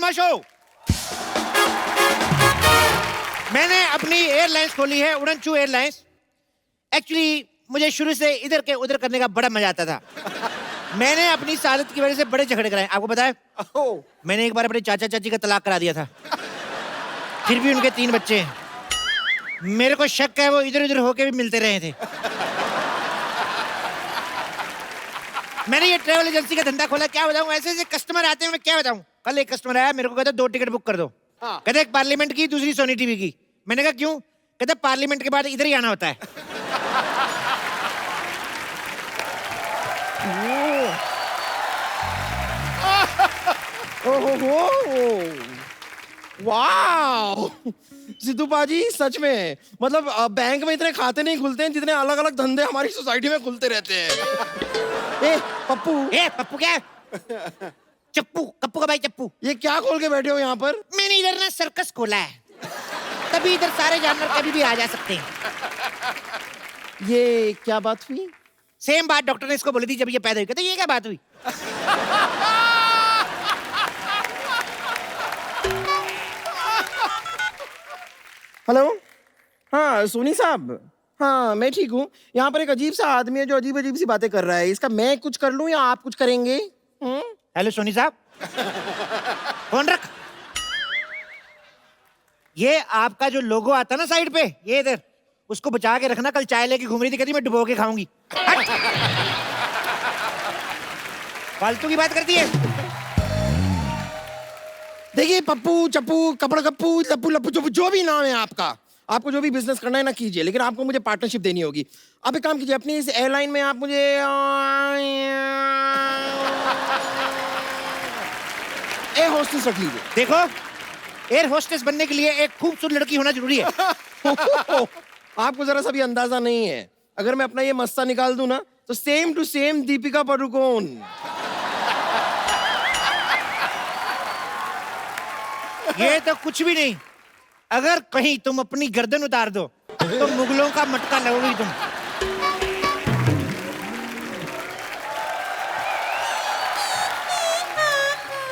Sharma show. मैंने अपनी airlines खोली है, उड़नचू एयरलाइंस। एक्चुअली मुझे शुरू से इधर के उधर करने का बड़ा मजा आता था। मैंने अपनी सादत की वजह से बड़े झगड़े कराए। आपको पता है, मैंने एक बार अपने चाचा चाची का तलाक करा दिया था, फिर भी उनके 3 बच्चे हैं। मेरे को शक है वो इधर उधर होके भी मिलते रहे थे। मैंने ये ट्रैवल एजेंसी का धंधा खोला, क्या बताऊं, ऐसे ऐसे कस्टमर आते हैं, मैं क्या बताऊं। कल एक कस्टमर आया, मेरे को कहता 2 टिकट बुक कर दो। कहता एक पार्लियामेंट की, दूसरी सोनी टीवी की। मैंने कहा क्यों? कहता पार्लियामेंट के बाद इधर ही आना होता है। वाह सिद्धू पाजी, सच में मतलब बैंक में इतने खाते नहीं खुलते हैं जितने अलग अलग धंधे हमारी सोसाइटी में खुलते रहते हैं। ए पप्पू क्या? चप्पू, कप्पू का भाई चप्पू। ये क्या खोल के बैठे हो यहाँ पर? मैंने इधर ना सर्कस खोला है, तभी इधर सारे जानवर कभी भी आ जा सकते हैं। ये क्या बात हुई? सेम बात डॉक्टर ने इसको बोली थी जब ये पैदा हुई। कहते ये क्या बात हुई? हेलो, हाँ सोनी साहब, हाँ मैं ठीक हूँ। यहाँ पर एक अजीब सा आदमी है जो अजीब अजीब सी बातें कर रहा है। इसका मैं कुछ कर लूँ या आप कुछ करेंगे? हेलो सोनी साहब, फोन रख। ये आपका जो लोगो आता ना साइड पे, ये इधर, उसको बचा के रखना। कल चाय लेके घूम रही थी, कहती मैं डुबो के खाऊंगी। फालतू की बात करती है। देखिए पप्पू चप्पू कपड़ कप्पू लप्पू लप्पू चप्पू जो भी नाम है आपका, आपको जो भी बिजनेस करना है ना कीजिए, लेकिन आपको मुझे पार्टनरशिप देनी होगी। आप एक काम कीजिए, अपनी इस एयरलाइन में आप मुझे एयर होस्टेस रख लीजिए। देखो, एयर होस्टेस बनने के लिए एक खूबसूरत लड़की होना जरूरी है। आपको जरा सा भी अंदाजा नहीं है, अगर मैं अपना ये मस्ता निकाल दूं ना तो same to same Deepika Padukone. ये तो कुछ भी नहीं। अगर कहीं तुम अपनी गर्दन उतार दो तो मुगलों का मटका लगोगी तुम।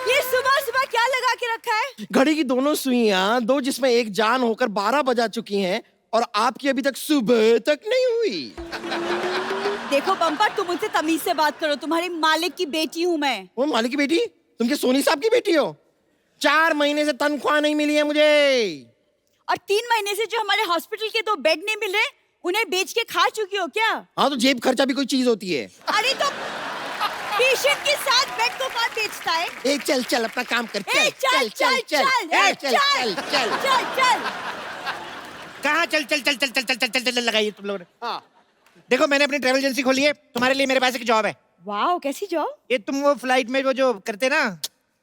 ये सुबह सुबह क्या लगा के रखा है? घड़ी की दोनों सुइयां, दो जिसमें एक जान होकर 12 बजा चुकी हैं और आपकी अभी तक सुबह तक नहीं हुई। देखो बम्पर, तुम मुझसे तमीज से बात करो। तुम्हारे मालिक की बेटी हूँ मैं। वो मालिक की बेटी? तुम क्या सोनी साहब की बेटी हो? 4 महीने से तनख्वाह नहीं मिली है मुझे। और 3 महीने से जो हमारे हॉस्पिटल के 2 बेड नहीं मिल रहे, उन्हें बेच के खा चुकी हो क्या? हाँ तो जेब खर्चा भी कोई चीज होती है। अरे तो पेशेंट के साथ बेड को कौन बेचता है? ए चल चल अपना काम कर, चल ए, चल चल चल ए, चल चल चल। कहाँ चल चल चल चल चल चल चल चल चल लगाइए तुम लोग ने। देखो, मैंने अपनी ट्रैवल एजेंसी खोली है, तुम्हारे लिए मेरे पास एक जॉब है। वाओ, कैसी जॉब? ये तुम वो फ्लाइट में वो जो करते ना,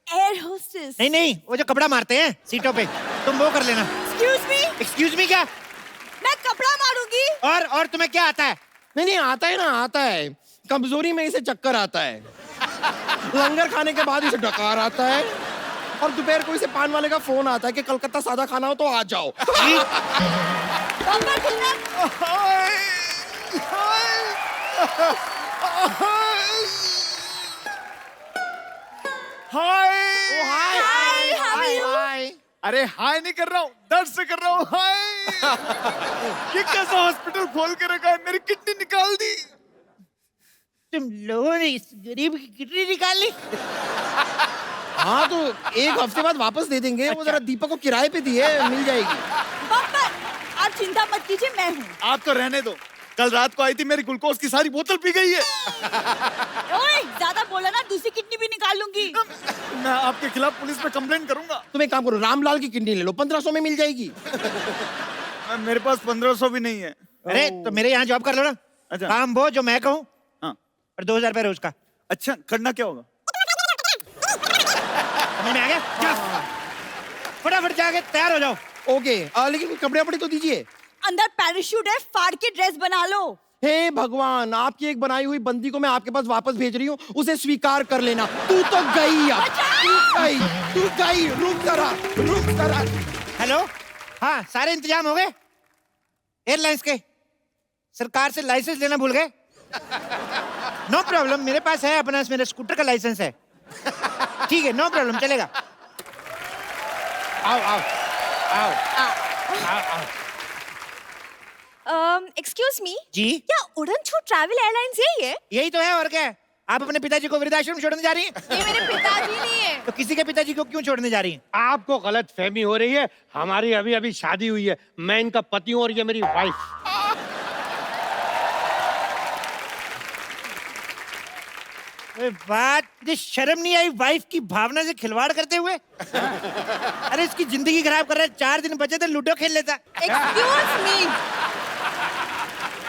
एयर होस्टेस। नहीं, वो जो कपड़ा मारते हैं सीटों पे, तुम वो कर लेना। एक्सक्यूज मी क्या? मैं कपड़ा मारूंगी। और तुम्हें क्या आता है? नहीं आता है ना, आता है। कमजोरी में इसे चक्कर आता है, लंगर खाने के बाद इसे डकार आता है, और दोपहर को इसे पान वाले का फोन आता है कि कलकत्ता सादा खाना हो तो आ जाओ। बम्पर कितना? हाय। अरे हाय नहीं कर रहा हूँ, दर्द से कर रहा हूँ हाय। ये कैसा हॉस्पिटल खोल के रखा है, मेरी किडनी निकाल दी। तुम लोगों ने इस गरीब की किडनी निकाल ली? हाँ तो 1 हफ्ते बाद वापस दे देंगे। वो जरा दीपक को किराए पे दी है, मिल जाएगी। बम्पर, आप चिंता मत कीजिए, मैं हूँ। आप तो रहने दो, कल रात को आई थी, मेरी ग्लूकोज की सारी बोतल पी गई है। ओए, ज्यादा बोला ना, दूसरी किडनी भी निकाल लूंगी। मैं आपके खिलाफ पुलिस में कंप्लेन करूंगा। तुम एक काम करो, रामलाल की किडनी ले लो, 1500 में मिल जाएगी। मेरे पास 1500 भी नहीं है। अरे तो मेरे यहाँ जॉब कर लो ना। अच्छा। काम वो जो मैं कहूँ, हाँ। और 2000 रुपए रोज का। अच्छा, करना क्या होगा? समझ में आ गया? जा, फटाफट जाके तैयार हो जाओ। ओके, लेकिन कपड़े वपड़े तो दीजिए। अंदर पैराशूट है, फाड़ के ड्रेस बना लो। हे भगवान, आपकी एक बनाई हुई बंदी को मैं आपके पास वापस भेज रही हूँ, उसे स्वीकार कर लेना। तू तो गई अब, तू गई। रुक जरा। हेलो, हाँ सारे इंतजाम हो गए एयरलाइंस के? सरकार से लाइसेंस लेना भूल गए? नो प्रॉब्लम, मेरे पास है अपना, मेरे स्कूटर का लाइसेंस है। ठीक है, नो प्रॉब्लम, चलेगा। आओ आओ आओ आओ आओ। एक्सक्यूज मी, जी क्या उड़न छू ट्रैवल एयरलाइंस यही है? यही तो है, और क्या है? आप अपने पिताजी को वृद्धाश्रम छोड़ने जा रही हैं? ये मेरे पिताजी नहीं है। तो किसी के पिताजी को क्यों छोड़ने जा रही हैं? आपको गलत फहमी हो रही है। हमारी अभी अभी शादी हुई है। मैं इनका पति हूँ और ये मेरी वाइफ। बात ये शर्म नहीं आई वाइफ की भावना से खिलवाड़ करते हुए? अरे इसकी जिंदगी खराब कर रहा है। 4 दिन बचे थे, लूडो खेल लेता। एक्सक्यूज मी,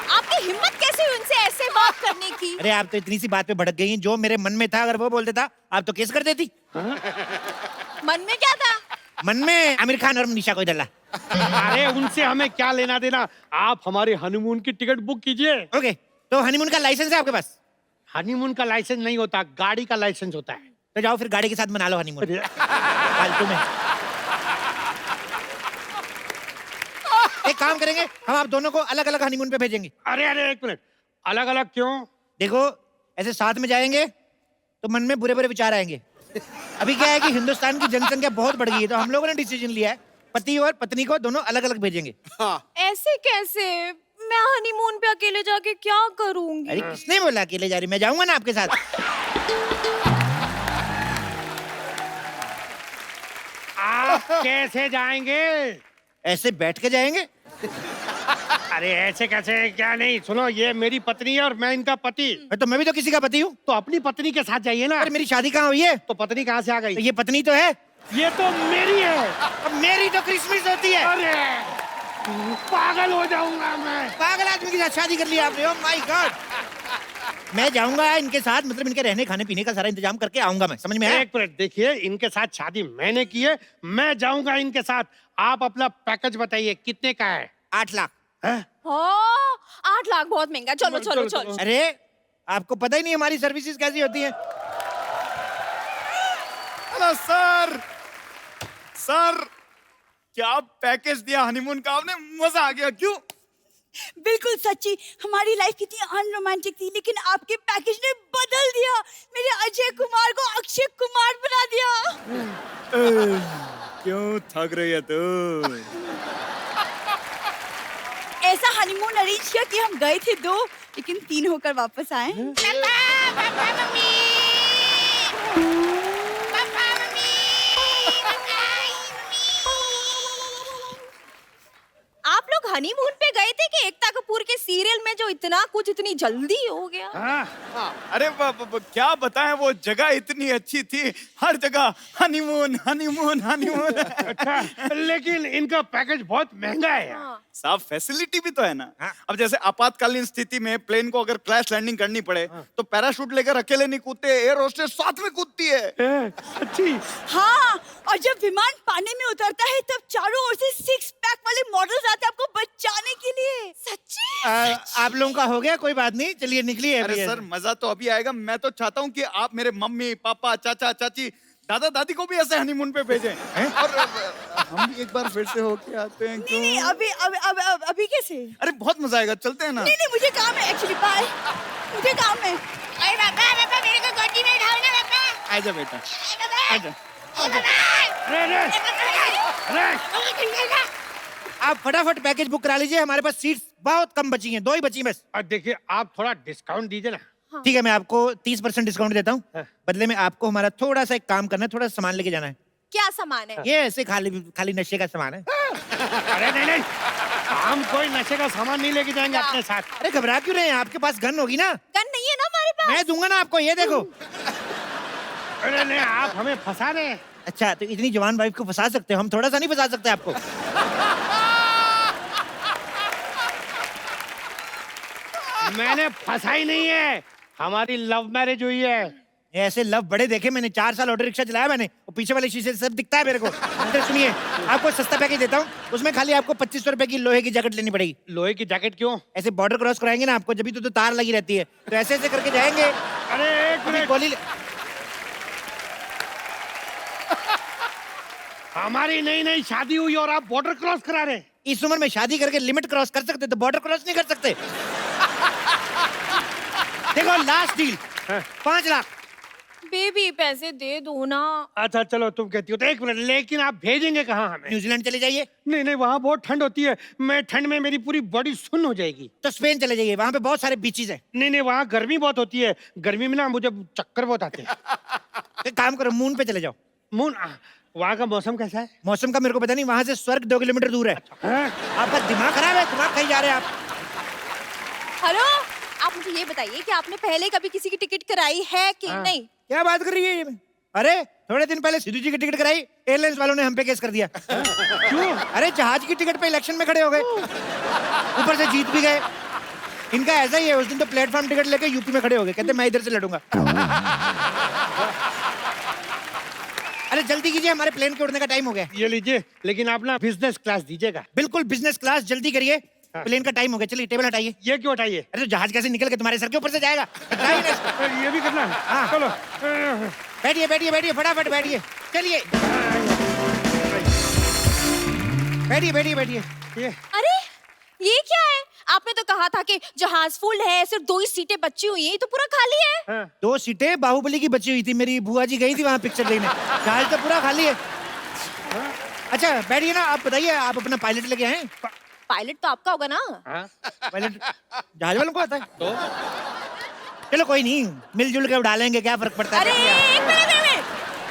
आपकी हिम्मत कैसे हुई उनसे ऐसे बात करने की? अरे आप तो इतनी सी बात पे भड़क गई हैं। जो मेरे मन में था अगर वो बोल देता आप तो केस कर देती। मन में क्या था? मन में आमिर खान और निशा को डाला। अरे उनसे हमें क्या लेना देना। आप हमारे हनीमून की टिकट बुक कीजिए। ओके, तो हनीमून का लाइसेंस है आपके पास? हनीमून का लाइसेंस नहीं होता, गाड़ी का लाइसेंस होता है। तो जाओ फिर गाड़ी के साथ मना लो हनीमून। फालतू में। एक काम करेंगे, हम आप दोनों को अलग अलग हनीमून पे भेजेंगे। अरे अरे एक मिनट, अलग अलग क्यों? देखो ऐसे साथ में जाएंगे तो मन में बुरे बुरे विचार आएंगे। अभी क्या है कि हिंदुस्तान की जनसंख्या बहुत बढ़ गई है, तो हम लोगों ने डिसीजन लिया है पति और पत्नी को दोनों अलग अलग भेजेंगे। ऐसे कैसे? मैं हनीमून पे अकेले जाके क्या करूंगी? अरे किसने बोला अकेले जा रही? मैं जाऊंगा ना आपके साथ। आप कैसे जाएंगे? ऐसे बैठ के जाएंगे। अरे ऐसे कैसे? क्या नहीं, सुनो, ये मेरी पत्नी है और मैं इनका पति। तो मैं भी तो किसी का पति हूँ। तो अपनी पत्नी के साथ जाइए ना। अरे मेरी शादी कहाँ हुई है? तो पत्नी कहाँ से आ तो गई? ये पत्नी तो है। ये तो मेरी है। अब मेरी तो क्रिसमस होती है। अरे पागल हो जाऊंगा मैं। पागल आदमी के साथ शादी कर लिया आपने। Oh my God. मैं जाऊंगा इनके साथ, मतलब इनके रहने खाने पीने का सारा इंतजाम करके आऊंगा मैं। समझ में आया? एक मिनट देखिए, इनके साथ शादी मैंने की है, मैं जाऊंगा इनके साथ। आप अपना पैकेज बताइए कितने का है? 8 लाख। हैं? 8 लाख बहुत महंगा। चलो चलो चलो, चलो, चलो। अरे आपको पता ही नहीं हमारी सर्विसेज कैसी होती है। हेलो सर, सर क्या पैकेज दिया हनीमून का आपने, मजा आ गया। क्यों? बिल्कुल सच्ची, हमारी लाइफ कितनी अनरोमांटिक थी, लेकिन आपके पैकेज ने बदल दिया। मेरे अजय कुमार को अक्षय कुमार बना दिया। क्यों थक रही है तू? ऐसा हनीमून अरेंज किया कि हम गए थे 2, लेकिन 3 होकर वापस आए। आप लोग हनीमून पे गए थे कि एकता कपूर के सीरियल में जो इतना कुछ इतनी जल्दी हो गया? हाँ? अरे क्या बताएं, वो जगह इतनी अच्छी थी, हर जगह हनीमून हनीमून हनीमून। अच्छा, लेकिन इनका पैकेज बहुत महंगा है यार। साहब फैसिलिटी भी तो है ना। हाँ। अब जैसे आपातकालीन स्थिति में प्लेन को अगर क्रैश लैंडिंग करनी पड़े तो पैराशूट लेकर अकेले नहीं कूदते, एयर होस्टेस साथ में कूदती है। अच्छी। हाँ, और जब विमान पानी में उतरता है तब चारों ओर से 6 पैक वाले मॉडल्स आते हैं आपको बचाने के लिए। सच्ची? आप लोगों का हो गया, कोई बात नहीं, चलिए निकलिए। अरे सर मजा तो अभी आएगा। मैं तो चाहता हूँ कि आप मेरे मम्मी पापा चाचा चाची दादा दादी को भी ऐसे हनीमून पे भेजें। और हम भी एक बार फिर से होके आते हैं। क्यों? नहीं, अभी कैसे? अरे बहुत मजा आएगा, चलते हैं ना। नहीं, मुझे काम है एक्चुअली। बाय, मुझे काम है। अरे पापा मेरे को गोदी में उठाओ ना पापा। आजा बेटा, आजा। आप फटाफट पैकेज बुक करा लीजिए, हमारे पास सीट्स बहुत कम बची हैं, 2 ही बची बस। और देखिए, आप थोड़ा डिस्काउंट दीजिए ना। ठीक है, मैं आपको 30% डिस्काउंट देता हूँ। हाँ। बदले में आपको हमारा थोड़ा सा एक काम करना है, थोड़ा सा सामान लेके जाना है। क्या सामान है? ये ऐसे खाली नशे का सामान है। अरे नहीं, हम कोई नशे का सामान नहीं लेके जाएंगे अपने साथ। अरे घबरा क्यों रहे हैं? आपके पास गन होगी ना? गन नहीं है ना हमारे पास। मैं दूंगा ना आपको, ये देखो। अरे नहीं, आप हमें फंसा रहे हैं। अच्छा, तो इतनी जवान वाइफ को फंसा सकते हो, हम थोड़ा सा नहीं फंसा सकते आपको? मैंने फंसा ही नहीं है, हमारी लव मैरिज हुई है। ऐसे लव बड़े देखे मैंने। 4 साल ऑटो रिक्शा चलाया मैंने, और पीछे वाले शीशे से सब दिखता है मेरे को। अंदर सुनिए, आपको सस्ता पैकेज देता हूँ, उसमें खाली आपको 2500 रुपए की लोहे की जैकेट लेनी पड़ेगी। लोहे की जैकेट क्यों? ऐसे बॉर्डर क्रॉस कराएंगे ना आपको, जब भी तो तार लगी रहती है, तो ऐसे ऐसे करके जाएंगे। अरे एक अभी मिनट, गोली हमारी नई नई शादी हुई और आप बॉर्डर क्रॉस करा रहे हैं। इस उम्र में शादी करके लिमिट क्रॉस कर सकते, तो बॉर्डर क्रॉस नहीं कर सकते। देखो लास्ट डील, 5 लाख। बेबी पैसे दे दो ना। अच्छा चलो तुम कहती हो तो 1 मिनट, लेकिन आप भेजेंगे कहाँ हमें? न्यूजीलैंड चले जाइए, नहीं नहीं, वहाँ बहुत ठंड होती है, मैं ठंड में मेरी पूरी बॉडी सुन्न हो जाएगी। तो स्पेन चले जाइए, वहां पे बहुत सारे बीचेस हैं। नहीं नहीं, वहाँ गर्मी बहुत होती है, गर्मी में ना मुझे चक्कर बहुत आते हैं। एक काम करो, मून पे चले जाओ। मून, वहाँ का मौसम कैसा है? मौसम का मेरे को पता नहीं, वहां से स्वर्ग 2 किलोमीटर दूर है। हाँ? आपका दिमाग खराब है, दिमाग कहीं जा रहे हैं आप। हेलो, आप मुझे ये बताइए कि आपने पहले कभी किसी की टिकट कराई है कि हाँ। नहीं? क्या बात कर रही है ये? अरे थोड़े दिन पहले सिद्धू जी की टिकट कराई, एयरलाइंस वालों ने हम पे केस कर दिया। क्यों? अरे जहाज की टिकट पे इलेक्शन में खड़े हो गए, ऊपर से जीत भी गए। इनका ऐसा ही है, उस दिन तो प्लेटफॉर्म टिकट लेके यूपी में खड़े हो गए, कहते मैं इधर से लड़ूंगा। अरे जल्दी कीजिए, हमारे प्लेन के उड़ने का टाइम हो गया। ये लीजिए, लेकिन आप ना बिजनेस क्लास दीजिएगा। बिल्कुल बिजनेस क्लास, जल्दी करिए, हाँ। प्लेन का टाइम हो गया। चलिए टेबल हटाइए। ये क्यों हटाइए? अरे तो जहाज कैसे निकल के तुम्हारे सर के ऊपर से जाएगा? हटाइए ना। ये भी करना है? हाँ। चलो। बैठिए बैठिए बैठिए, फटाफट बैठिए, चलिए बैठिए बैठिए बैठिए। ये अरे ये क्या है? आपने तो कहा था कि जहाज फुल है, सिर्फ 2 ही सीटें बची हुई हैं, ये तो पूरा खाली है। हाँ। 2 सीटें बाहुबली की बची हुई थी, मेरी बुआ जी गई थी वहां पिक्चर देखने, जहाज तो पूरा खाली है। अच्छा बैठिए ना, आप बताइए, आप अपना पायलट लेके आए? पायलट तो आपका होगा ना? हाँ? पायलट जहाज वालों को आता है? तो चलो कोई नहीं, मिलजुल के उड़ा लेंगे, क्या फर्क पड़ता अरे है। एक मिनट,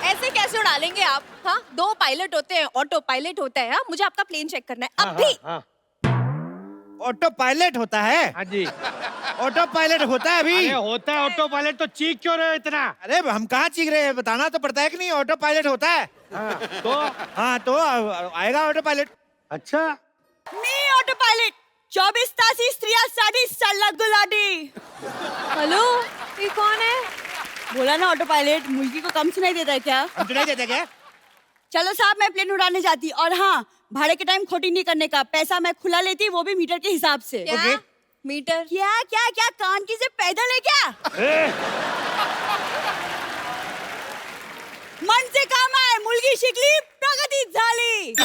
ऐसे कैसे उड़ा लेंगे आप? हाँ, 2 पायलट होते हैं, ऑटो पायलट होता है। हाँ, मुझे आपका प्लेन चेक करना है अभी। हाँ, ऑटो पायलट होता है? हाँ जी। ऑटो पायलट होता है अरे अभी? होता है ऑटो पायलट, तो चीख क्यों रहे हो इतना? अरे हम कहाँ चीख रहे हैं, बताना तो पड़ता है कि नहीं, ऑटो पायलट होता है। हाँ, तो हाँ तो आएगा ऑटो पायलट। अच्छा, मी ऑटो पायलट 24 तासी स्त्रिया साडी सल्ला गुलाडी। हेलो, ये कौन है? बोला ना ऑटो पायलट, मुर्गी को कम सुनाई देता है क्या? हम सुनाई देते क्या? चलो साहब, मैं प्लेन उड़ाने जाती, और हाँ, भाड़े के टाइम खोटी नहीं करने का, पैसा मैं खुला लेती, वो भी मीटर के हिसाब से। ओके। मीटर? क्या क्या क्या, कान की से पैदल है क्या? ए, मन से काम आहे, मुलगी शिकली, प्रगती झाली।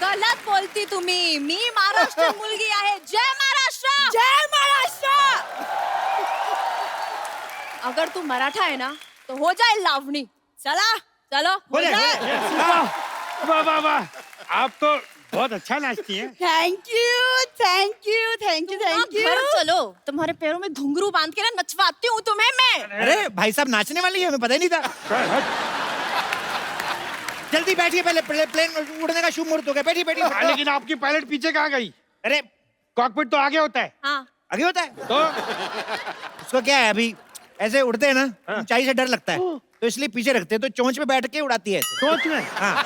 गलत बोलती तुम्ही, मी महाराष्ट्र मुलगी आहे। जय महाराष्ट्र, जय महाराष्ट्र। अगर तू मराठा है ना तो हो जाए लावणी। चला चलो, हो जाए। वाह वाह वाह, आप तो बहुत अच्छा नाचती हैं। Thank you thank you thank you thank you. घर चलो, तुम्हारे पैरों में घुंघरू बांध के ना नचवाती हूँ तुम्हें मैं। अरे भाई साहब नाचने वाली है, हमें पता ही नहीं था। जल्दी बैठिए, पहले प्लेन उड़ने का शुभ मुहूर्त हो गया, बैठिए बैठिए। हाँ, लेकिन आपकी पायलट पीछे कहाँ गई? अरे कॉकपिट तो आगे होता है। हाँ, आगे होता है तो उसको, क्या है अभी ऐसे उड़ते हैं ना, ऊंचाई से डर लगता है, तो इसलिए पीछे रखते हैं, तो चोंच पे बैठ के उड़ाती है ऐसे। सोच में। हाँ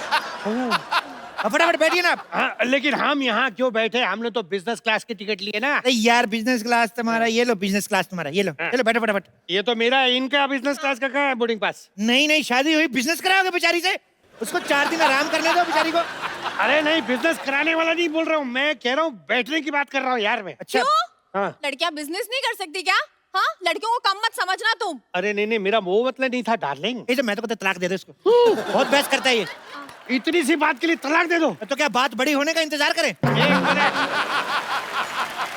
अब फटाफट बैठिए ना आप। हाँ, लेकिन हम यहाँ क्यों बैठे? हमने तो बिजनेस क्लास की टिकट ली है ना। अरे यार बिजनेस क्लास तुम्हारा, ये लो बिजनेस क्लास तुम्हारा, ये लो, चलो बैठो फटाफट। ये तो मेरा है, इनका बिजनेस क्लास का कहाँ है बोर्डिंग पास? नहीं नहीं, शादी हुई, बिजनेस कराओगे बेचारी से? उसको 4 दिन आराम करने दो बेचारी को। अरे नहीं, बिजनेस कराने वाला नहीं बोल रहा हूँ मैं, कह रहा हूँ बैठने की बात कर रहा हूँ यार मैं। अच्छा हाँ। लड़कियां बिजनेस नहीं कर सकती क्या? हाँ, लड़कियों को कम मत समझना तुम। अरे नहीं नहीं, मेरा वो मतलब नहीं था डार्लिंग। ये जो मैं तो कहता तलाक दे दो इसको, बहुत बहस करता है ये। इतनी सी बात के लिए तलाक दे दो? तो क्या बात बड़ी होने का इंतजार करें? एक मिनट,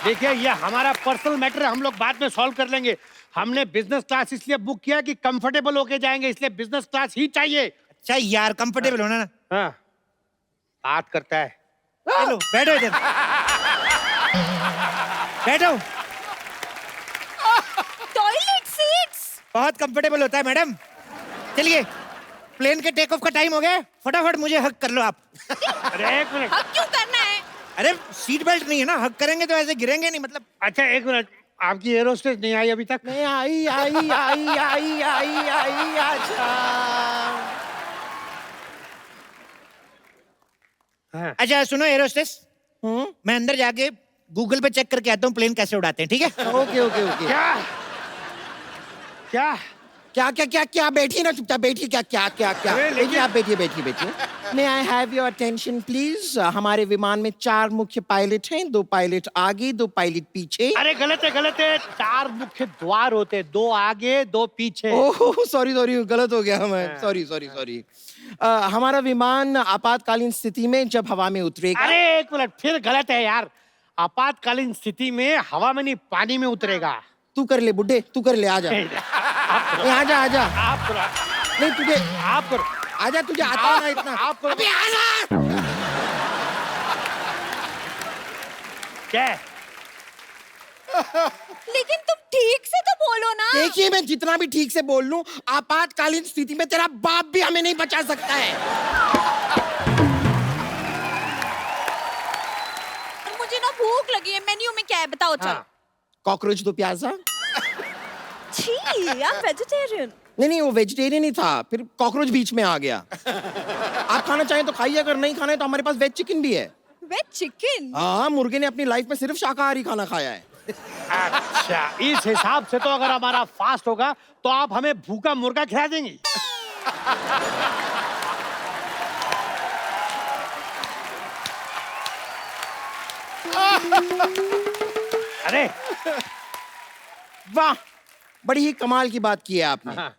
देखिए ये हमारा पर्सनल मैटर है, हम लोग बाद में सॉल्व कर लेंगे। हमने बिजनेस क्लास इसलिए बुक किया कि कंफर्टेबल होके जाएंगे, इसलिए बिजनेस क्लास ही चाहिए। अच्छा यार कंफर्टेबल होना ना। हाँ, बात करता है। चलो बैठो इधर, बैठो। Toilet seats. बहुत कंफर्टेबल होता है मैडम। चलिए प्लेन के टेक ऑफ का टाइम हो गया, फटाफट मुझे हक कर लो आप। अरे एक मिनट, हक क्यों करना है? अरे सीट बेल्ट नहीं है ना, हक करेंगे तो ऐसे गिरेंगे नहीं, मतलब। अच्छा एक मिनट, आपकी एरोस्टेस नहीं आई अभी तक? नहीं आई आई आई आई आई आई अच्छा। हाँ। अच्छा सुनो एरोस्टेस, मैं अंदर जाके गूगल पे चेक करके आता हूँ प्लेन कैसे उड़ाते हैं, ठीक है? Okay okay okay. क्या क्या क्या क्या क्या क्या, बैठिए ना चुपचाप, बैठिए। क्या क्या क्या क्या, अरे, बैठिए आप, बैठिए बैठिए बैठिए। May I have your attention please. हमारे विमान में 4 मुख्य पायलट हैं, 2 पायलट आगे, 2 पायलट पीछे। अरे गलत है गलत है, 4 मुख्य द्वार होते हैं, 2 आगे 2 पीछे। ओह सॉरी सॉरी, गलत हो गया हमें, सॉरी सॉरी सॉरी। हमारा विमान आपातकालीन स्थिति में जब हवा में उतरेगा। अरे एक मिनट, फिर गलत है यार। आपातकालीन स्थिति में हवा में नहीं, पानी में उतरेगा। तू कर ले बुड्ढे, तू कर ले, आजा। ए, आजा आजा। आप करो, नहीं तुझे, आप करो, आजा, तुझे आता है ना इतना। आप करो। अबे आजा। क्या है? लेकिन तुम ठीक से तो बोलो ना। देखिए, मैं जितना भी ठीक से बोल लूं, आपातकालीन स्थिति में तेरा बाप भी हमें नहीं बचा सकता है। मुझे ना भूख लगी है, मेन्यू में क्या है बताओ। चल हाँ। कॉकरोच दो प्याजा। छी, I'm vegetarian। नहीं, वो वेजिटेरियन ही था, फिर कॉकरोच बीच में आ गया। आप खाना चाहें तो खाइए, अगर नहीं खाना है तो हमारे पास वेज चिकन भी है। Veg chicken? हाँ, मुर्गे ने अपनी लाइफ में सिर्फ शाकाहारी खाना खाया है। अच्छा, इस हिसाब से तो अगर हमारा फास्ट होगा तो आप हमें भूखा मुर्गा खिला देंगी। अरे वाह, बड़ी ही कमाल की बात की है आपने। हाँ।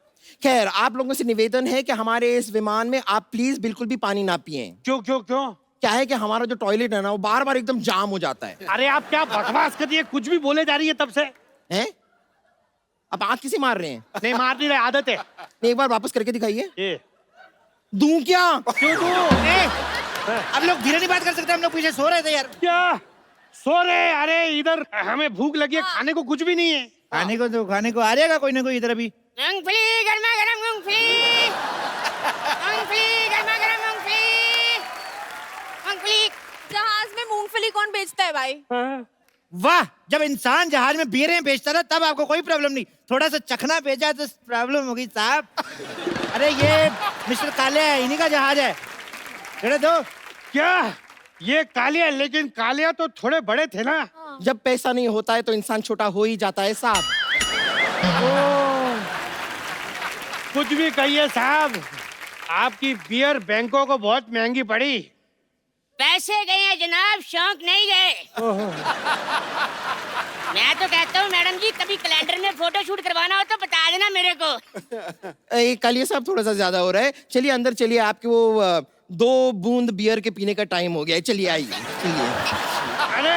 खैर, आप लोगों से निवेदन है कि हमारे इस विमान में आप प्लीज बिल्कुल भी पानी ना पिएं। क्यों क्यों क्यों? क्या है कि हमारा जो टॉयलेट है ना, वो बार बार एकदम जाम हो जाता है। अरे आप क्या बकवास कर रही है, कुछ भी बोले जा रही है तब से। हैं? आप आंख किसे मार रहे हैं? नहीं मार नहीं रहे, आदत है। नहीं, एक बार वापस करके दिखाइए। ये दूं क्या? क्यों तू? अब लोग धीरे नहीं बात कर सकते, हम लोग पीछे सो रहे थे यार। क्या सो रहे? अरे इधर हमें भूख लगी है, खाने को कुछ भी नहीं है। खाने को तो खाने को आ जाएगा कोई ना कोई इधर अभी। मूंगफली गर्मा गर्म मूंगफली, मूंगफली गर्मा गर्म मूंगफली, मूंगफली। जहाज में मूंगफली कौन बेचता है भाई? वाह, जब इंसान जहाज में बियरें बेचता था तब आपको कोई प्रॉब्लम नहीं, थोड़ा सा चखना बेचा तो प्रॉब्लम होगी साहब। अरे ये मिस्टर कालिया है, इन्हीं का जहाज है। चढ़े दो। क्या ये कालिया? लेकिन कालिया तो थोड़े बड़े थे ना। जब पैसा नहीं होता है तो इंसान छोटा हो ही जाता है साहब। कुछ भी कहिए साहब, आपकी बियर बैंकों को बहुत महंगी पड़ी। पैसे गए हैं जनाब, शौक नहीं गए। मैं तो कहता हूँ मैडम जी, कभी कैलेंडर में फोटो शूट करवाना हो तो बता देना मेरे को। कालिया साहब, थोड़ा सा ज्यादा हो रहा है। चलिए अंदर चलिए, आपके वो 2 बूंद बियर के पीने का टाइम हो गया है। चलिए आइए, चलिए। अरे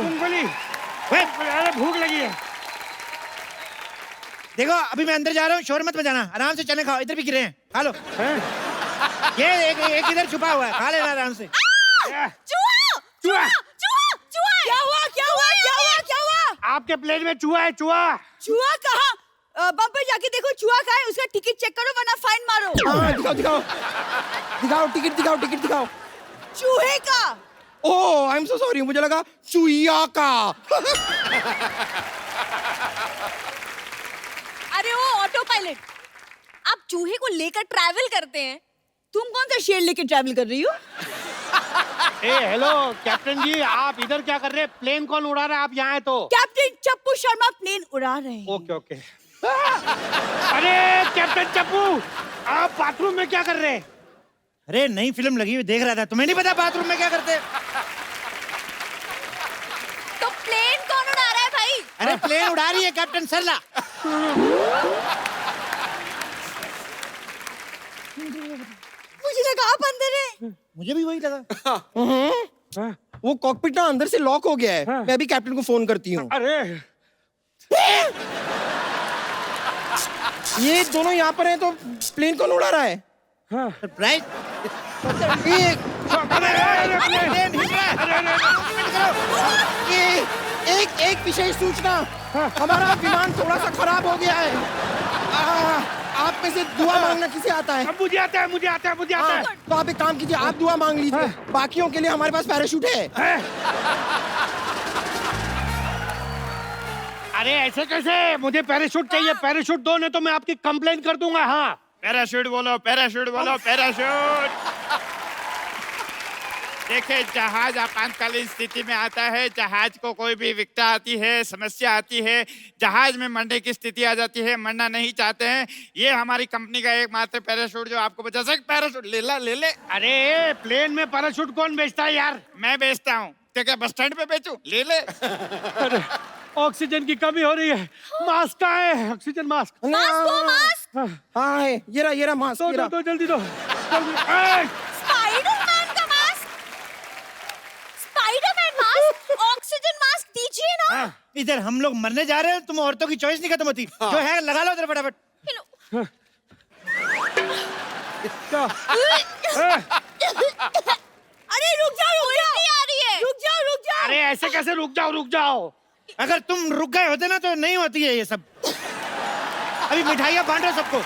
मूंगफली, अरे भूख लगी है। देखो अभी मैं अंदर जा रहा हूँ, शोर मत बजाना, आराम से चने खाओ, इधर भी गिरे हैं, खा लो। ये एक इधर छुपा हुआ है, खा लेना आराम से। चूहा! चूहा! चूहा! चूहा! क्या हुआ? क्या हुआ? क्या हुआ? क्या हुआ? आपके प्लेन में चूहा है, चूहा। चूहा कहाँ? बम्पर जाके देखो चूहा कहाँ है, उसका टिकट चेक करो वरना फाइन मारो। हाँ, दिखाओ दिखाओ दिखाओ, टिकट दिखाओ, टिकट दिखाओ। चूहे का। ओह, आई एम सो सॉरी, मुझे लगा चुईया का। अरे वो ऑटो पायलट, आप चूहे को लेकर ट्रैवल करते हैं, तुम कौन सा शेर लेकर ट्रैवल कर रही हो? ए हेलो कैप्टन जी, आप इधर क्या कर रहे हैं? प्लेन कौन उड़ा रहा है? आप यहाँ है तो। कैप्टन चप्पू शर्मा प्लेन उड़ा रहे हैं। Okay okay. अरे कैप्टन चप्पू, आप बाथरूम में क्या कर रहे हैं? अरे नई फिल्म लगी हुई देख रहा था, तुम्हें नहीं पता बाथरूम में क्या करते हैं? तो प्लेन कौन उड़ा रहा है भाई? अरे प्लेन उड़ा रही है कैप्टन सरला। मुझे लगा आप अंदर है। मुझे भी वही लगा। हाँ? वो कॉकपिट ना अंदर से लॉक हो गया है। हाँ। मैं अभी कैप्टन को फोन करती हूँ। अरे ये दोनों यहाँ पर हैं तो प्लेन कौन उड़ा रहा है? हाँ। सरप्राइज। एक प्लेन हिल रहा है। एक विशेष सूचना, हमारा विमान थोड़ा सा खराब हो गया है। आप में से दुआ मांगना किसे आता है? अब मुझे आता है, मुझे आता है, मुझे आता है। तो आप एक काम कीजिए, आप दुआ मांग लीजिए। बाकियों के लिए हमारे पास पैराशूट है। हैं? अरे ऐसे कैसे? मुझे पैराशूट चाहिए, पैराशूट दो, नहीं तो मैं आपकी कंप्लेन कर दूंगा। हाँ पैराशूट बोलो, पैराशूट बोलो, पैराशूट। देखिए, जहाज आपातकालीन स्थिति में आता है, जहाज को कोई भी विकटा आती है, समस्या आती है, जहाज में मरने की स्थिति आ जाती है, मरना नहीं चाहते हैं, ये हमारी कंपनी का एकमात्र पैराशूट जो आपको बचा सके। पैराशूट ले ला, ले ले। अरे प्लेन में पैराशूट कौन बेचता है यार? मैं बेचता हूँ, तो क्या बस स्टैंड पे बेचूं? ले ले। अरे ऑक्सीजन की कमी हो रही है, मास्क का है, ऑक्सीजन मास्क। मास्क। हाँ है, ये रहा मास्क। दो जल्दी दो, जल्दी। स्पाइडरमैन का mask, Spiderman mask, oxygen mask लीजिए ना। इधर हम लोग मरने जा रहे हैं, तुम औरतों की चॉइस नहीं खत्म होती। जो है लगा लो इधर फटाफट। हेलो। अरे रुक जाओ, आ रही है। रुक जाओ। अरे ऐसे कैसे रुक जाओ। अगर तुम रुक गए होते ना तो नहीं होती है ये सब। अभी मिठाइयाँ बांट रहे हो सबको।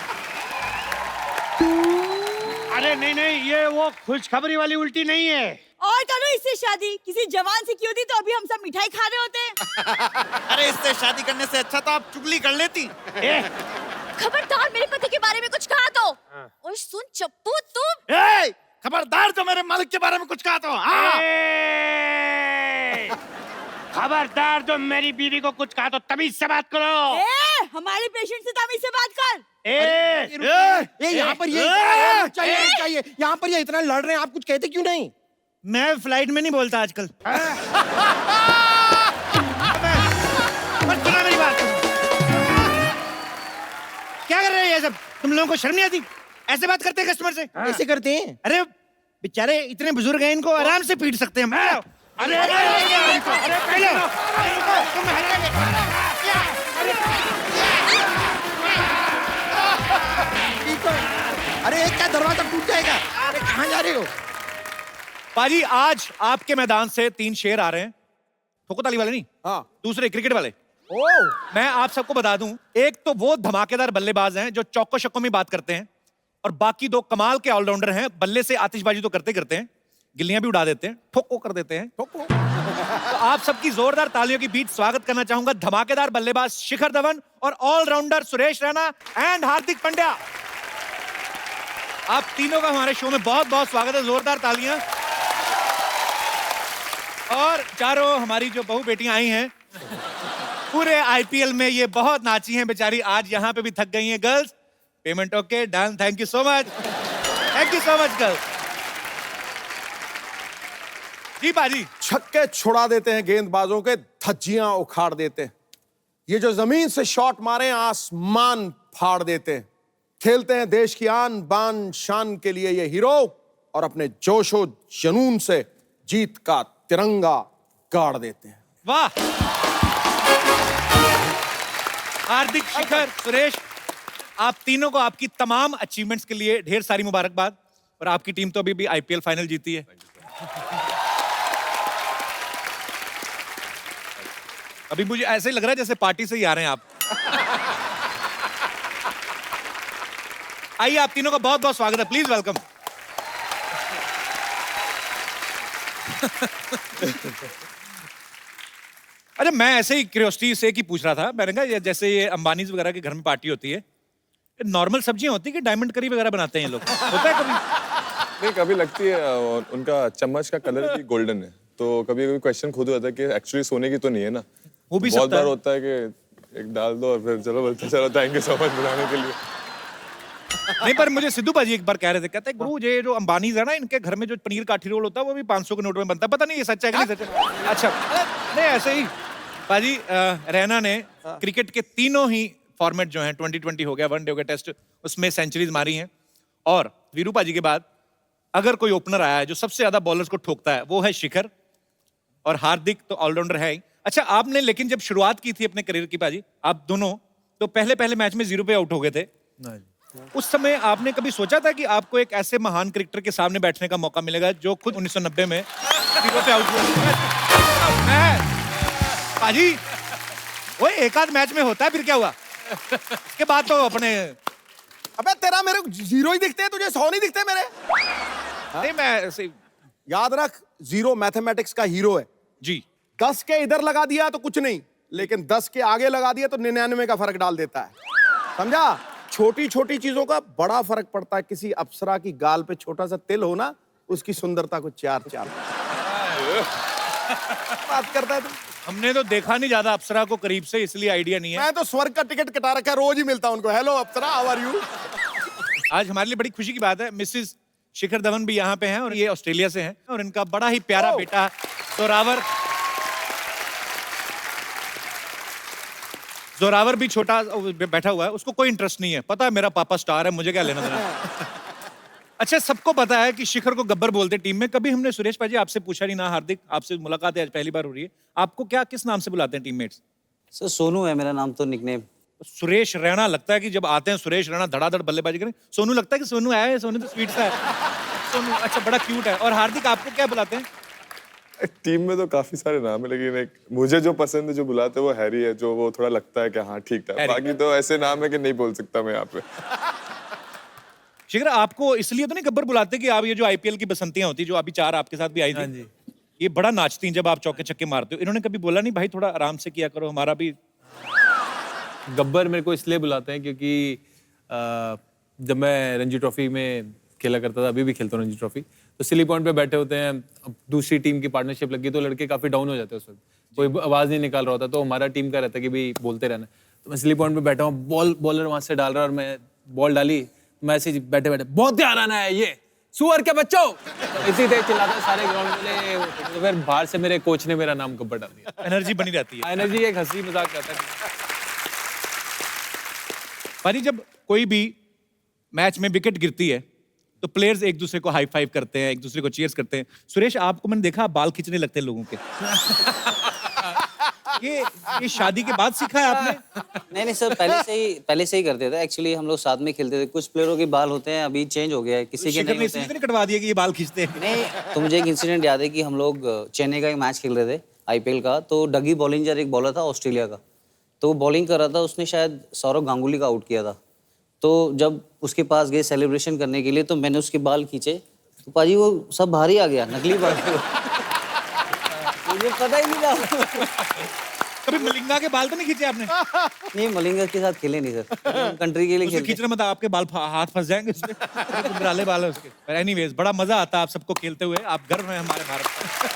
अरे नहीं, ये वो खुशखबरी वाली उल्टी नहीं है। और करो इससे शादी, किसी जवान से की होती तो अभी हम सब मिठाई खा रहे होते। अरे इससे शादी करने से अच्छा तो आप चुगली कर लेती। खबरदार मेरे पति के बारे में कुछ कहा तो। और सुन चप्पू तुम। खबरदार जो मेरे मालिक के बारे में कुछ कहा तो। खबरदार जो मेरी बीवी को कुछ कहा तो तमीज से बात करो। हमारे पेशेंट से तमीज से बात कर। यहाँ पर ये चाहिए। यहाँ पर ये इतना लड़ रहे हैं, आप कुछ कहते क्यों नहीं? मैं फ्लाइट में नहीं बोलता आजकल। मत सुना मेरी बात। क्या कर रहे हैं ये सब? तुम लोगों को शर्म नहीं आती? ऐसे बात करते हैं कस्टमर से? ऐसे करते हैं? अरे बेचारे इतने बुजुर्ग हैं, इनको आराम से पीट सकते हैं हम। अरे क्या दरवाजा टूट जाएगा? अरे कहाँ जा रहे हो? पाजी आज आपके मैदान से 3 शेर आ रहे हैं। ठोको ताली वाले नहीं, हाँ। दूसरे क्रिकेट वाले। ओह, मैं आप सबको बता दूं, एक तो वो धमाकेदार बल्लेबाज हैं जो चौको छक्कों में बात करते हैं, और बाकी 2 कमाल के ऑलराउंडर हैं। बल्ले से आतिशबाजी तो करते हैं, गिल्लियां भी उड़ा देते हैं, ठोको कर देते हैं। ठोको। तो आप सबकी जोरदार तालियों के बीच स्वागत करना चाहूंगा धमाकेदार बल्लेबाज शिखर धवन और ऑलराउंडर सुरेश रैना एंड हार्दिक पांड्या। आप तीनों का हमारे शो में बहुत बहुत स्वागत है। जोरदार तालियां। और चारों हमारी जो बहू बेटियां आई हैं, पूरे आईपीएल में ये बहुत नाची हैं बेचारी, आज यहाँ पे भी थक गई हैं। Girls payment okay done, thank you so much, thank you so much girls. जी बाजी। छक्के छुड़ा देते हैं, गेंदबाजों के धज्जियां उखाड़ देते हैं। ये जो जमीन से शॉट मारे आसमान फाड़ देते हैं। खेलते हैं देश की आन बान शान के लिए ये हीरो, और अपने जोशो जुनून से जीत का तिरंगा गाड़ देते हैं। वाह। हार्दिक, शिखर, सुरेश, आप तीनों को आपकी तमाम अचीवमेंट्स के लिए ढेर सारी मुबारकबाद। और आपकी टीम तो अभी भी आईपीएल फाइनल जीती है। अभी मुझे ऐसे ही लग रहा है जैसे पार्टी से ही आ रहे हैं आप। आइए, आप तीनों का बहुत बहुत स्वागत है, प्लीज वेलकम। अरे मैं ऐसे ही क्यूरियोसिटी से की पूछ रहा था, मैंने कहा जैसे ये अंबानी वगैरह के घर में पार्टी होती है, नॉर्मल सब्जियां होती है कि डायमंड करी वगैरह बनाते हैं ये लोग? होता है कभी? नहीं, कभी लगती है। और उनका चम्मच का कलर भी गोल्डन है, तो कभी कभी क्वेश्चन खुद होता है कि एक्चुअली सोने की तो नहीं है ना। वो भी बहुत सकता बार है। होता है कि एक डाल दो और फिर चलो बोलते चलो थैंक यू सो मच बुलाने के लिए। नहीं, पर मुझे सिद्धू भाजी एक बार कह रहे थे, कहते हैं गुरु ये जो अंबानीज है ना, इनके घर में जो पनीर काठी रोल होता है वो भी 500 के नोट में बनता है। पता नहीं ये सच है कि नहीं सच है। अच्छा, नहीं ऐसे ही भाजी, रैना ने क्रिकेट के तीनों ही फॉर्मेट जो हैं, 2020 हो गया, वनडे हो गया, टेस्ट, उसमें सेंचुरीज मारी हैं। और वीरू भाजी के बाद अगर कोई ओपनर आया है जो सबसे ज्यादा बॉलर्स को ठोकता है, वो है शिखर, और हार्दिक तो ऑलराउंडर है ही। अच्छा, आपने लेकिन जब शुरुआत की थी अपने करियर की भाजी, आप दोनों तो पहले मैच में 0 पे आउट हो गए थे। उस समय आपने कभी सोचा था कि आपको एक ऐसे महान क्रिकेटर के सामने बैठने का मौका मिलेगा जो खुद 1990 में 0 पे आउट हुआ? भाजी वो एक आध मैच में होता है, फिर क्या हुआ? इसके बाद तो अपने अबे तेरा मेरे को 0 ही दिखते हैं, तुझे 100 नहीं दिखते मेरे? नहीं, मैं ऐसे याद रख, 0 मैथमेटिक्स का हीरो है। जी। 10 के इधर लगा दिया तो कुछ नहीं, लेकिन 10 के आगे लगा दिया तो 99 का फर्क डाल देता है। समझा? छोटी छोटी चीजों का बड़ा फर्क पड़ता है। किसी अप्सरा की गाल पे छोटा सा तिल हो ना, उसकी सुंदरता को 4 बात करता है तू। हमने तो देखा नहीं ज्यादा अप्सरा को करीब से, इसलिए आइडिया नहीं है। मैं तो स्वर्ग का टिकट कटा रखा है, रोज ही मिलता हूं उनको। Hello Apsara, how are you? आज हमारे लिए बड़ी खुशी की बात है, मिसेस शिखर धवन भी यहाँ पे हैं, और ये ऑस्ट्रेलिया से हैं, और इनका बड़ा ही प्यारा बेटा जोरावर भी छोटा बैठा हुआ है। उसको कोई इंटरेस्ट नहीं है, पता है मेरा पापा स्टार है, मुझे क्या लेना देना। अच्छा, सबको पता है कि शिखर को गब्बर बोलते टीम में। कभी हमने सुरेश भाई आपसे पूछा नहीं ना, हार्दिक आपसे मुलाकात है आज पहली बार हो रही है, आपको क्या किस नाम से बुलाते हैं टीममेट्स? सर सोनू है मेरा नाम, तो निकनेम। सुरेश रैना लगता है कि जब आते हैं सुरेश रैना धड़ाधड़ बल्लेबाजी करें, सोनू लगता है कि सोनू आया है, सोनू तो स्वीट सा है। सोनू अच्छा बड़ा क्यूट है। और हार्दिक आपको क्या बुलाते हैं? टीम में तो काफी सारे नाम है, लेकिन एक मुझे जो पसंद है, जो बुलाते हैं वो हैरी है, जो वो थोड़ा लगता है कि हाँ ठीक था। बाकी तो ऐसे नाम है कि नहीं बोल सकता मैं यहाँ पे। शिखर आपको इसलिए तो नहीं गब्बर बुलाते कि आप ये जो आईपीएल की बसंतियां होती जो अभी 4 आपके साथ भी आई थी, ये बड़ा नाचती हैं जब आप चौके छक्के मारते हो, इन्होंने कभी बोला नहीं भाई थोड़ा आराम से किया करो, हमारा भी? गब्बर मेरे को इसलिए बुलाते हैं क्योंकि जब मैं रणजी ट्रॉफी में खेला करता था, अभी भी खेलता हूँ रणजी ट्रॉफी, तो सिली पॉइंट पे बैठे होते हैं, अब दूसरी टीम की पार्टनरशिप लगी तो लड़के काफी डाउन हो जाते हैं उस वक्त, कोई आवाज नहीं निकाल रहा होता, तो हमारा टीम का रहता है कि भाई बोलते रहना। तो मैं सिली पॉइंट पे बैठा हूँ, बॉलर वहां से डाल रहा है और मैं बॉल डाली, मैं ऐसे बैठे बैठे बहुत ध्यान आना है, ये सुअर के बच्चों, इसी तेज चिल्लाता सारे ग्राउंड में। तो फिर बाहर से मेरे कोच ने मेरा नाम गब्बर डाल दिया। एनर्जी बनी रहती है। एनर्जी एक हंसी मजाक रहता है। भाई जब कोई भी मैच में विकेट गिरती है तो प्लेयर्स एक दूसरे को हाई फाइव करते हैं, एक दूसरे को चीयर्स करते हैं। सुरेश आपको मैंने देखा आप बाल खींचने लगते हैं लोगों के। ये शादी के बाद सीखा है आपने? नहीं सर, पहले से ही करते थे। एक्चुअली हम लोग साथ में खेलते थे। कुछ प्लेयरों के बाल होते हैं, अभी चेंज हो गया है, किसी के नहीं होते हैं। नहीं कटवा दिया कि ये बाल खींचते हैं? नहीं, तो मुझे एक इंसिडेंट याद है कि हम लोग चेन्नई का एक मैच खेल रहे थे आईपीएल का, तो डगी बॉलिंजर एक बॉलर था ऑस्ट्रेलिया का, तो वो बॉलिंग कर रहा था, उसने शायद सौरव गांगुली का आउट किया था। तो जब उसके पास गए सेलिब्रेशन करने के लिए, तो मैंने उसके बाल खींचे, तो पाजी वो सब बाहर ही आ गया, नकली बाल। मुझे पता ही नहीं था। कभी मलिंगा के बाल तो नहीं खींचे आपने? नहीं, मलिंगा के साथ खेले नहीं सर, कंट्री के लिए खेले। खींचना मतलब आपके बाल हाथ फंस जाएंगे उसमें, गुंदराले बाल है उसके। पर एनीवेज बड़ा मजा आता है आप सबको खेलते हुए, आप गर्व हैं हमारे भारत का।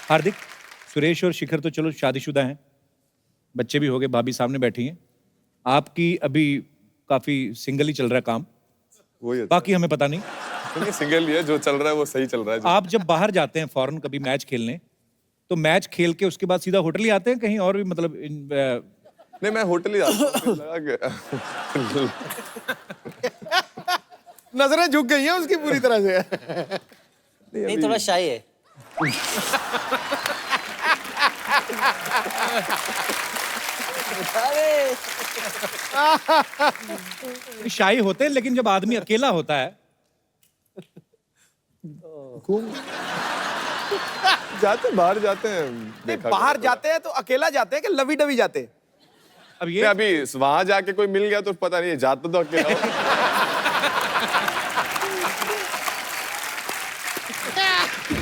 हार्दिक, सुरेश और शिखर तो चलो शादीशुदा हैं, बच्चे भी हो गए, भाभी सामने बैठी हैं, आपकी अभी काफी सिंगल ही चल रहा है काम, वही बाकी हमें पता नहीं। सिंगल ही है, जो चल रहा है वो सही चल रहा है। आप जब बाहर जाते हैं फॉरेन कभी मैच खेलने, तो मैच खेल के उसके बाद सीधा होटल ही आते हैं कहीं और भी, मतलब नहीं मैं होटल ही जाता हूँ। नजरें झुक गई हैं उसकी पूरी तरह से। नहीं, थोड़ा शाय है। शाही होते हैं, लेकिन जब आदमी अकेला होता है जाते बाहर जाते हैं, देखा बाहर जाते हैं तो अकेला जाते हैं कि लवी डवी जाते हैं? अब ये अभी वहां जाके कोई मिल गया तो पता नहीं, जाता तो अकेला हूँ।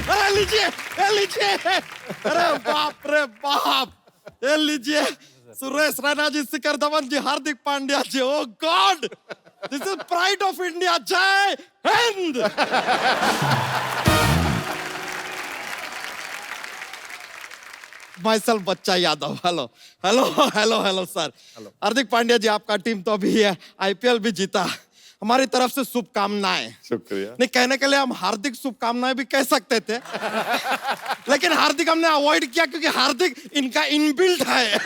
अरे लीजिए, अरे बाप रे बाप, ये लीजिए Suresh Raina ji, Shikhar Dhawan ji, Hardik Pandya ji. Oh God, this is pride of India. जय Hind. Myself Bachcha Yadav. Hello sir. Hardik Pandya ji, आपका टीम तो अभी है आईपीएल भी जीता, हमारी तरफ से शुभकामनाएं। शुक्रिया। नहीं, कहने के लिए हम हार्दिक शुभकामनाएं भी कह सकते थे, लेकिन हार्दिक हमने अवॉइड किया क्योंकि हार्दिक इनका इनबिल्ट है।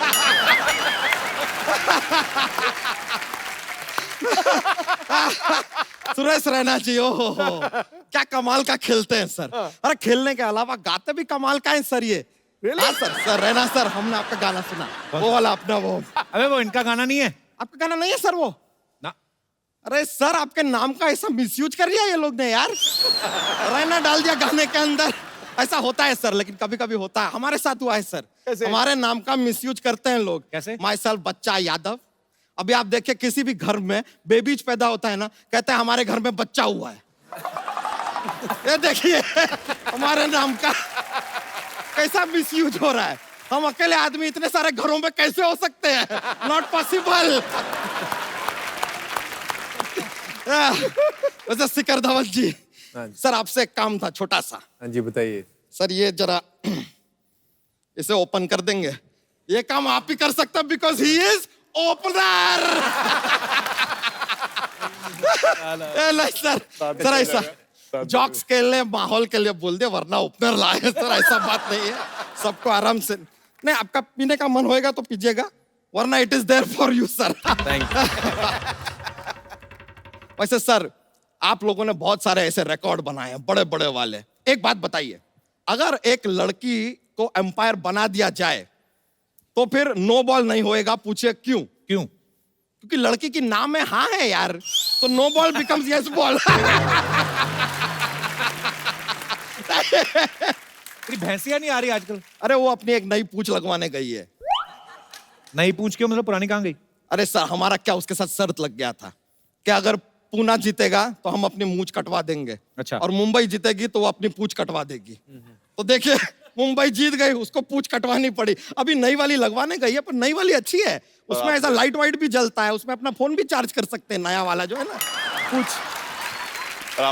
सुरेश रैना जी, ओहो क्या कमाल का खेलते हैं सर। अरे खेलने के अलावा गाते भी कमाल का है सर ये। हाँ सर रैना सर, हमने आपका गाना सुना, वो वाला अपना वो। अबे वो इनका गाना नहीं है। आपका गाना नहीं है सर वो? ना। अरे सर, आपके नाम का ऐसा मिसयूज कर लिया ये लोग ने यार, रैना डाल दिया गाने के अंदर। ऐसा होता है सर, लेकिन कभी कभी होता है, हमारे साथ हुआ है सर। कैसे? हमारे नाम का मिसयूज करते हैं लोग। कैसे? माइसेल्फ बच्चा यादव। अभी आप देखिए, किसी भी घर में बेबीज पैदा होता है ना, कहते हैं हमारे घर में बच्चा हुआ है। ये देखिए हमारे नाम का कैसा मिसयूज हो रहा है। हम अकेले आदमी इतने सारे घरों में कैसे हो सकते हैं? Not possible. वैसे शिखर धवन जी, सर आपसे एक काम था छोटा सा। हाँ जी बताइए। सर ये जरा इसे ओपन कर देंगे? ये काम आप ही कर सकते हैं, because he is opener. Sir ऐसा जॉक्स के लिए, माहौल के लिए बोल दे, वरना ओपनर लाए सर, ऐसा बात नहीं है। सबको आराम से, नहीं आपका पीने का मन होएगा तो पीजिएगा, वरना it is there for you sir. Thank you. Sir, sir ऐसा जॉक्स खेलने, माहौल के लिए बोल दे, वरना ओपनर लाए सर, ऐसा बात नहीं है। सबको आराम से, नहीं आपका पीने का मन होएगा तो पीजिएगा, वरना it is there for you sir. वैसे सर, आप लोगों ने बहुत सारे ऐसे रिकॉर्ड बनाए हैं, बड़े बड़े वाले। एक बात बताइए, अगर एक लड़की को एम्पायर बना दिया जाए तो फिर नो बॉल नहीं होएगा? पूछिए क्यों? क्यों? क्योंकि लड़की की नाम में हाँ है यार, तो no ball becomes yes ball. तेरी भैंसिया नहीं आ रही आजकल? अरे वो अपनी एक नई पूंछ लगवाने गई है। नई पूछ क्यों? मतलब पुरानी कहाँ गई? अरे सर, हमारा क्या उसके साथ शर्त लग गया था कि अगर पूना जीतेगा तो हम अपनी मूंछ कटवा देंगे। अच्छा। और मुंबई जीतेगी तो वो अपनी पूंछ कटवा देगी। तो देखिए, मुंबई जीत गई, उसको पूंछ कटवानी पड़ी। अभी नई वाली लगवाने गई है, पर नई वाली अच्छी है, उसमें ऐसा लाइट वाइट भी जलता है, उसमें अपना फोन भी चार्ज कर सकते हैं, नया वाला जो है ना पूंछ। और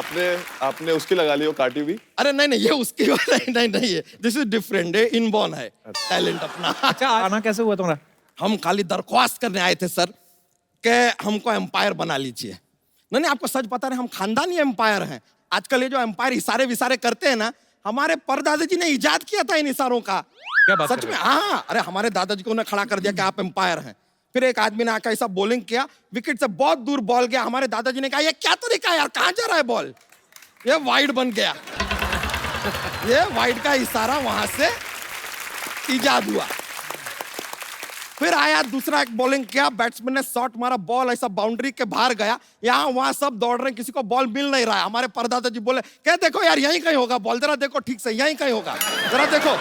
आपने उसकी लगा ली, वो काटी हुई? अरे नहीं, ये उसकी नहीं है, दिस इज डिफरेंट, इनबॉर्न है टैलेंट अपना। अच्छा, आना कैसे हुआ तुम्हारा? हम खाली दरख्वास्त करने आए थे सर कि हमको एम्पायर बना लीजिए। नहीं, आपको सच पता नहीं, हम खानदानी एम्पायर हैं। आजकल ये जो एम्पायर इशारे विसारे करते हैं ना, हमारे परदादाजी ने इजाद किया था इन इशारों का। क्या बात सच में? हाँ, अरे हमारे दादाजी को उन्हें खड़ा कर दिया कि आप एम्पायर हैं। फिर एक आदमी ने आकर ऐसा बॉलिंग किया, विकेट से बहुत दूर बॉल गया। हमारे दादाजी ने कहा, ये क्या तरीका है यार, कहाँ जा रहा है बॉल? ये वाइड बन गया। ये वाइड का इशारा वहां से इजाद हुआ। फिर आया दूसरा, एक बॉलिंग किया, बैट्समैन ने शॉट मारा, बॉल ऐसा बाउंड्री के बाहर गया। यहाँ वहां सब दौड़ रहे हैं, किसी को बॉल मिल नहीं रहा है। हमारे परदादाजी बोले, क्या देखो यार, यहीं कहीं होगा बॉल, जरा देखो ठीक से, यहीं कहीं होगा, जरा देखो।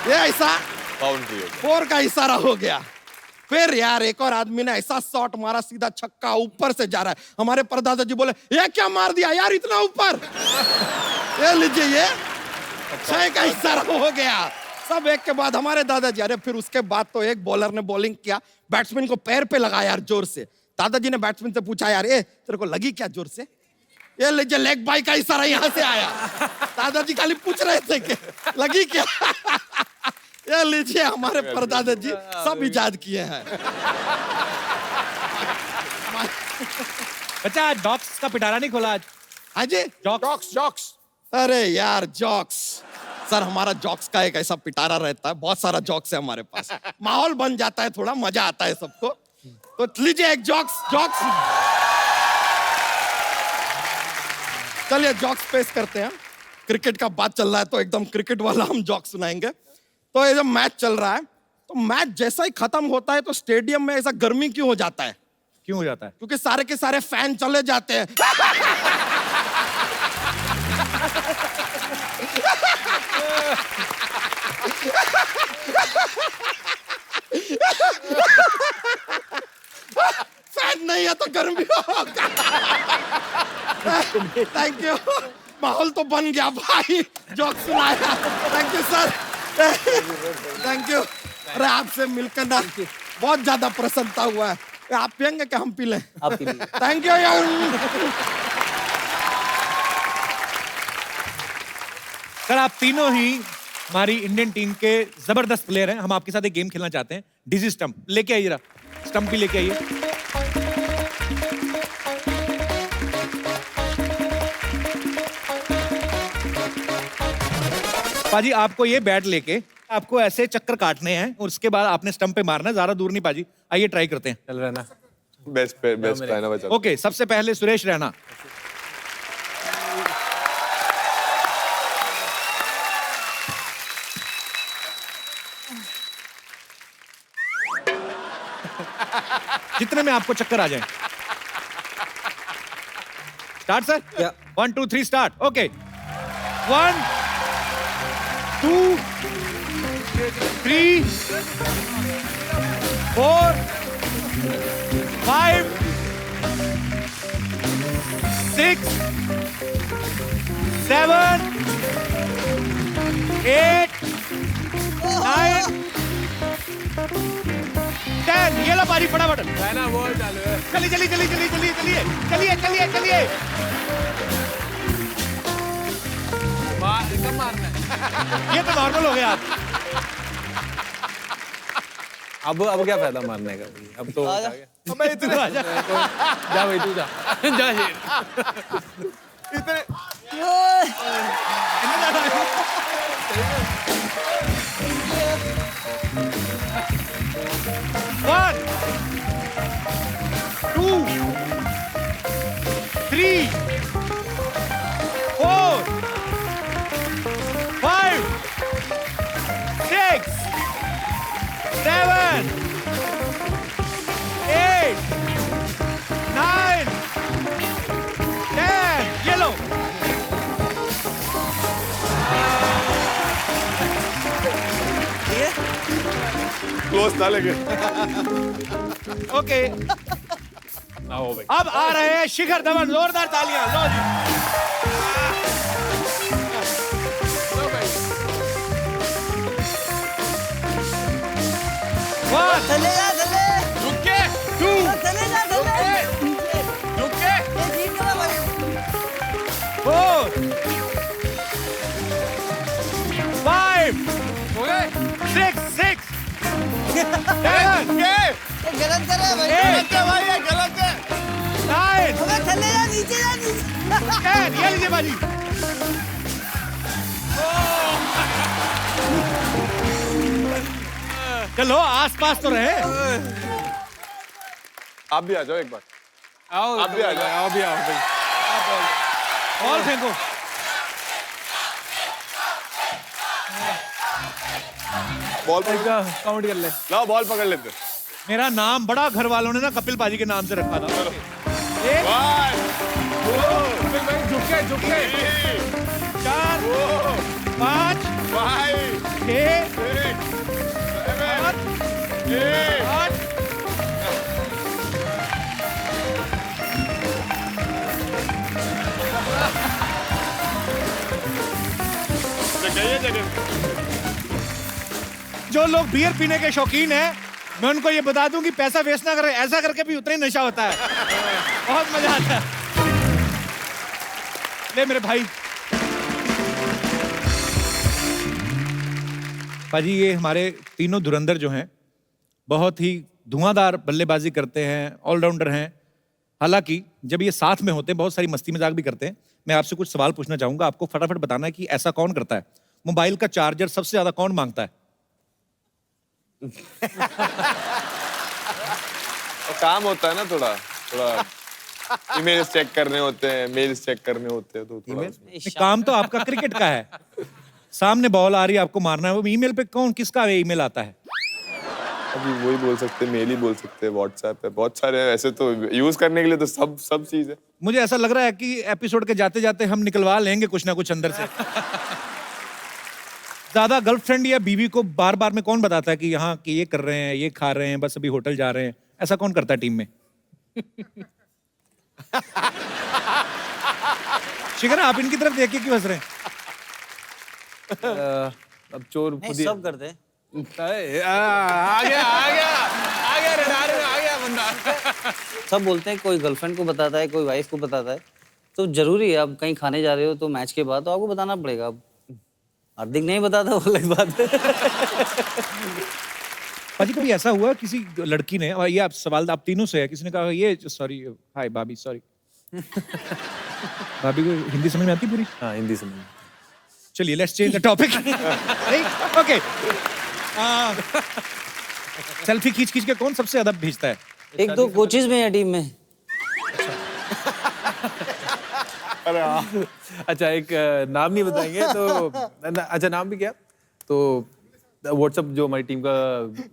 ये ऐसा बाउंड्री 4 का इशारा हो गया। फिर यार एक और आदमी ने ऐसा शॉट मारा, सीधा छक्का, ऊपर से जा रहा है। हमारे परदादाजी बोले, ये क्या मार दिया यार इतना ऊपर? ये लीजिए, ये 6 का इशारा हो गया। सब एक के बाद हमारे दादाजी। अरे फिर उसके बाद तो एक बॉलर ने बॉलिंग किया, बैट्समैन को पैर पे लगा यार जोर से। दादाजी ने बैट्समैन से पूछा, यार तेरे को लगी क्या जोर से? ये लीजिए, लेग बाई का इशारा यहाँ से आया। दादाजी खाली पूछ रहे थे कि लगी क्या। ये लीजिए, हमारे परदादाजी सब इजाद किए हैं। अच्छा, डॉक्स का पिटारा नहीं खोला आज? हाँ जी, जॉक्स। अरे यार जॉक्स, सर हमारा जॉक्स का एक ऐसा पिटारा रहता है, बहुत सारा जॉक्स है हमारे पास, माहौल बन जाता है, थोड़ा मजा आता है सबको। तो लीजिए एक जॉक्स। चलिए जॉक्स पेश करते हैं। क्रिकेट का बात चल रहा है तो एकदम क्रिकेट वाला हम जॉक्स सुनाएंगे। तो ये जब मैच चल रहा है, तो मैच जैसा ही खत्म होता है तो स्टेडियम में ऐसा गर्मी क्यों हो जाता है? क्यों हो जाता है? क्योंकि सारे के सारे फैन चले जाते हैं। फैन नहीं है तो गर्मी होगा। थैंक यू, माहौल तो बन गया भाई, जोक सुनाया। Thank you sir, thank you. अरे आपसे मिलकर ना बहुत ज्यादा प्रसन्नता हुआ है। आप पियेंगे क्या हम पी लें? आप पी लीजिए। थैंक यू यार। सर, आप तीनों ही हमारी इंडियन टीम के जबरदस्त प्लेयर हैं। हम आपके साथ एक गेम खेलना चाहते हैं, डिजी स्टंप। लेके आइए, स्टंप भी लेके आइए। पाजी, आपको ये बैट लेके आपको ऐसे चक्कर काटने हैं और उसके बाद आपने स्टंप पे मारना है, ज्यादा दूर नहीं पाजी। आइए ट्राई करते हैं। चल रहा है ना? बेस्ट रहना बचा। ओके, सबसे पहले सुरेश रैना। जितने में आपको चक्कर आ जाए। Start sir. 1 2 3 स्टार्ट। ओके, 1 2 3 4 5 6 7 8 9 10। ये लो पारी, फटाफट। ना बॉल चालू है। चलिए चलिए चलिए चलिए चलिए चलिए चलिए चलिए चलिए। कब मारना है? ये तो नॉर्मल हो गया। अब क्या फायदा मारने का भाई? अब तो हो गया। मैं इतना आ जा। जा भाई, तू जा जा इतने One, 2, 7 8 9 10 ये लो। क्लोज था लेकिन। ओके आओ भाई। अब आ रहे हैं शिखर धवन, जोरदार तालियां लो जी। One, चले जा चले रुक के, two, चले जा चले रुक के। ये जीत गया भाई 4 5 हो गए? 6 7 ये गलत कर रहा है भाई गलत है भाई, ये गलत है। 9 अबे चले जा नीचे जा नीचे 10 ये लीजिए बाजी। चलो आसपास तो रहे। आप भी आ जाओ एक बार। आओ आप भी आ जाओ। आओ भी आओ भाई। और फेंको। बॉल पकड़ काउंट कर ले। लाओ, बॉल पकड़ लेते। मेरा नाम बड़ा घर वालों ने ना कपिल पाजी के नाम से रखा था। एक, 1 2 झुक के 4 5 5 6 6 7 8 जो लोग बियर पीने के शौकीन हैं, मैं उनको ये बता दूं कि पैसा वेस्ट ना करें, ऐसा करके भी उतना ही नशा होता है। बहुत मजा आता है। ले मेरे भाई। पाजी ये हमारे तीनों धुरंधर जो हैं बहुत ही धुआंधार बल्लेबाजी करते हैं, ऑलराउंडर हैं। हालांकि जब ये साथ में होते हैं बहुत सारी मस्ती मजाक भी करते हैं। मैं आपसे कुछ सवाल पूछना चाहूंगा, आपको फटाफट बताना है कि ऐसा कौन करता है। मोबाइल का चार्जर सबसे ज्यादा कौन मांगता है? और काम होता है ना, थोड़ा थोड़ा ईमेल्स चेक करने होते हैं, मेल्स चेक करने होते हैं, तो थोड़ा नहीं, काम तो आपका क्रिकेट का है। सामने बॉल आ रही है, आपको मारना है। वो ईमेल पे कौन किसका ईमेल आता है? अभी वही बोल सकते हैं, मेल ही बोल सकते हैं, व्हाट्सएप है, बहुत सारे हैं। ऐसे तो यूज करने के लिए तो सब चीज है। मुझे ऐसा लग रहा है कि एपिसोड के जाते जाते हम निकलवा लेंगे कुछ ना कुछ अंदर से। ज्यादा गर्लफ्रेंड या बीवी को बार बार में कौन बताता है कि यहाँ कि ये कर रहे हैं, ये खा रहे हैं, बस अभी होटल जा रहे हैं? ऐसा कौन करता है टीम में? शिखर आप इनकी तरफ देख के क्यों हंस रहे हैं? अब चोर खुद ही सब करते हैं आ गया रडार में आ गया बंदा। सब बोलते हैं, कोई गर्लफ्रेंड को बताता है, कोई वाइफ को बताता है। तो जरूरी है, अब कहीं खाने जा रहे हो तो मैच के बाद तो आपको बताना पड़ेगा। अब हार्दिक नहीं बताता वो अलग बात है। पाजी कभी ऐसा हुआ किसी लड़की ने, और ये आप सवाल आप तीनों से है, किसी ने कहा ये सॉरी हाय भाभी सॉरी। भाभी को हिंदी समझ में आती पूरी? हाँ हिंदी समझ। चलिए let's change the topic. Okay selfie खींच खींच के कौन सबसे ज्यादा भेजता है? एक दो कोचेज में है टीम में। अच्छा एक नाम नहीं बताएंगे तो अच्छा नाम भी क्या तो व्हाट्सएप जो हमारी टीम का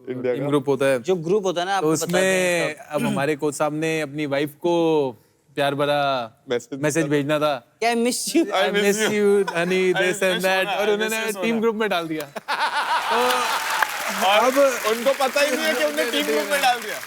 टीम ग्रुप होता है, जो ग्रुप होता है ना, तो उसमें अब हमारे कोच साहब ने अपनी वाइफ को प्यार भरा मैसेज भेजना था, क्या miss you, I miss you Honey this and that, और उन्होंने टीम ग्रुप में डाल दिया। अब उनको पता ही नहीं है कि उन्हें टीम ग्रुप में डाल दिया।